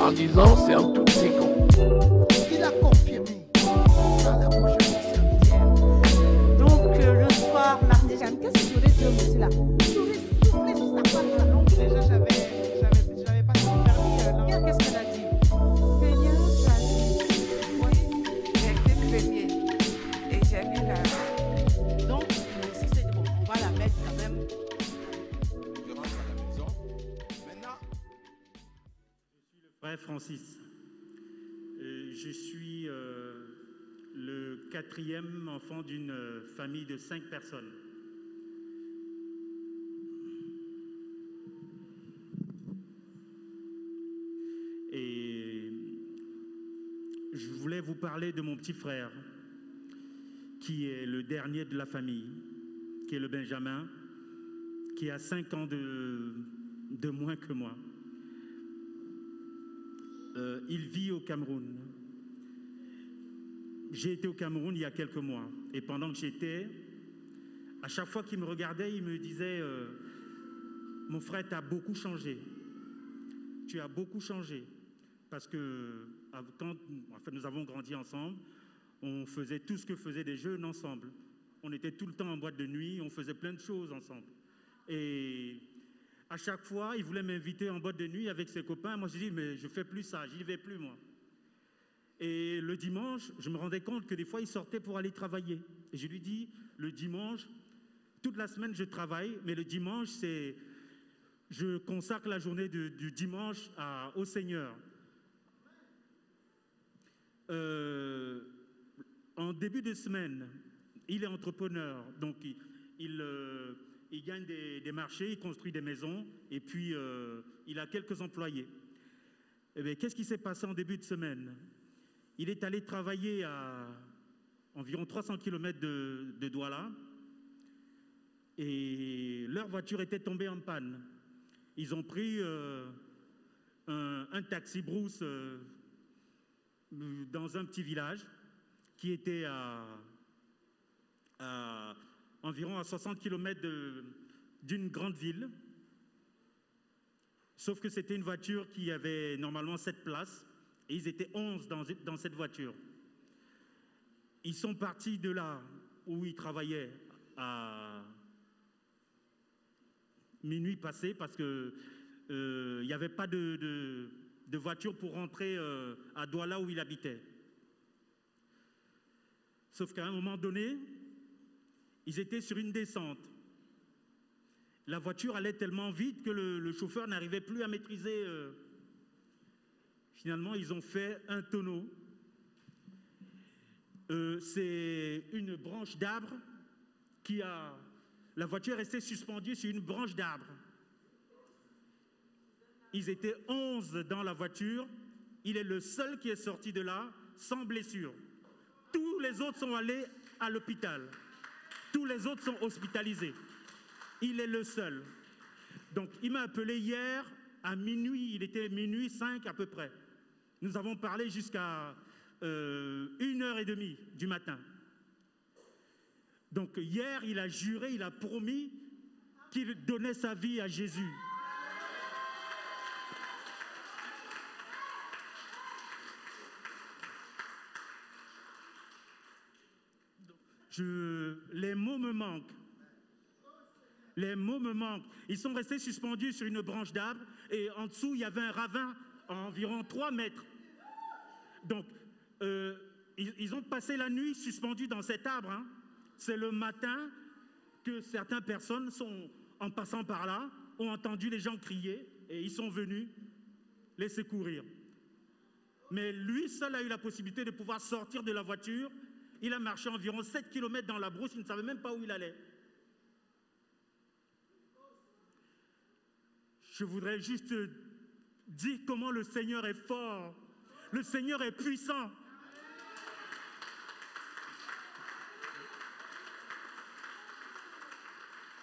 en disant c'est en toute seconde. Il a confirmé dans la bouche de son serviteur. Donc le soir, Martijane, qu'est-ce que j'aurais dit aussi là? J'aurais soufflé sur sa patte là. Donc déjà, j'avais pas permis là. Qu'est-ce qu'elle a dit? Seigneur, tu as dit. Oui, j'ai fait premier. Et j'ai mis là. Donc, si c'est bon, on va la mettre quand même. Je rentre à la maison. Maintenant, Je suis le frère Francis. Je suis le 4e enfant d'une famille de 5 personnes. Et je voulais vous parler de mon petit frère, qui est le dernier de la famille, qui est le Benjamin, qui a 5 ans de moins que moi. Il vit au Cameroun. J'ai été au Cameroun il y a quelques mois. Et pendant que j'étais, à chaque fois qu'il me regardait, il me disait mon frère, tu as beaucoup changé. Tu as beaucoup changé. Parce que quand nous avons grandi ensemble, on faisait tout ce que faisaient des jeunes ensemble. On était tout le temps en boîte de nuit, on faisait plein de choses ensemble. Et à chaque fois, il voulait m'inviter en boîte de nuit avec ses copains. Moi, je dis, mais je ne fais plus ça, j'y vais plus, moi. Et le dimanche, je me rendais compte que des fois, il sortait pour aller travailler. Et je lui dis, le dimanche, toute la semaine, je travaille, mais le dimanche, je consacre la journée du dimanche au Seigneur. En début de semaine, il est entrepreneur, donc il gagne des marchés, il construit des maisons, et puis il a quelques employés. Eh bien, qu'est-ce qui s'est passé en début de semaine? Il est allé travailler à environ 300 km de Douala, et leur voiture était tombée en panne. Ils ont pris un taxi brousse dans un petit village qui était environ à 60 km d'une grande ville. Sauf que c'était une voiture qui avait normalement 7 places et ils étaient 11 dans cette voiture. Ils sont partis de là où ils travaillaient à minuit passé parce qu'il n'y avait pas de voiture pour rentrer à Douala où il habitait. Sauf qu'à un moment donné, ils étaient sur une descente. La voiture allait tellement vite que le chauffeur n'arrivait plus à maîtriser. Finalement, ils ont fait un tonneau. C'est une branche d'arbre la voiture est restée suspendue sur une branche d'arbre. Ils étaient 11 dans la voiture. Il est le seul qui est sorti de là sans blessure. Tous les autres sont allés à l'hôpital. Tous les autres sont hospitalisés. Il est le seul. Donc, il m'a appelé hier à minuit. Il était minuit 5 à peu près. Nous avons parlé jusqu'à 1h30 du matin. Donc, hier, il a juré, il a promis qu'il donnait sa vie à Jésus. Les mots me manquent. Les mots me manquent. Ils sont restés suspendus sur une branche d'arbre et en dessous, il y avait un ravin à environ 3 mètres. Donc, ils ont passé la nuit suspendus dans cet arbre. Hein. C'est le matin que certaines personnes, en passant par là, ont entendu les gens crier et ils sont venus les secourir. Mais lui seul a eu la possibilité de pouvoir sortir de la voiture. Il a marché environ 7 km dans la brousse, il ne savait même pas où il allait. Je voudrais juste dire comment le Seigneur est fort. Le Seigneur est puissant.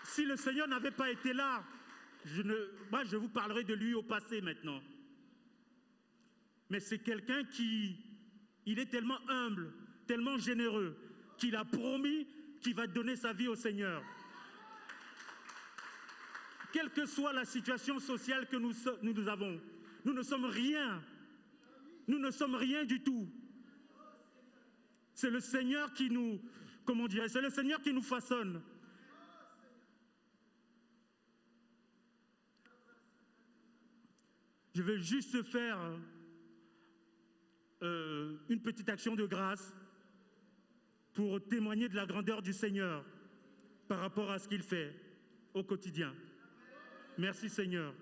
Si le Seigneur n'avait pas été là, je vous parlerai de lui au passé maintenant. Mais c'est quelqu'un il est tellement humble, tellement généreux, qu'il a promis qu'il va donner sa vie au Seigneur. Quelle que soit la situation sociale que nous avons, nous ne sommes rien Nous ne sommes rien du tout. C'est le Seigneur qui nous, comment dirais, c'est le Seigneur qui nous façonne. Je vais juste faire une petite action de grâce pour témoigner de la grandeur du Seigneur par rapport à ce qu'il fait au quotidien. Merci Seigneur.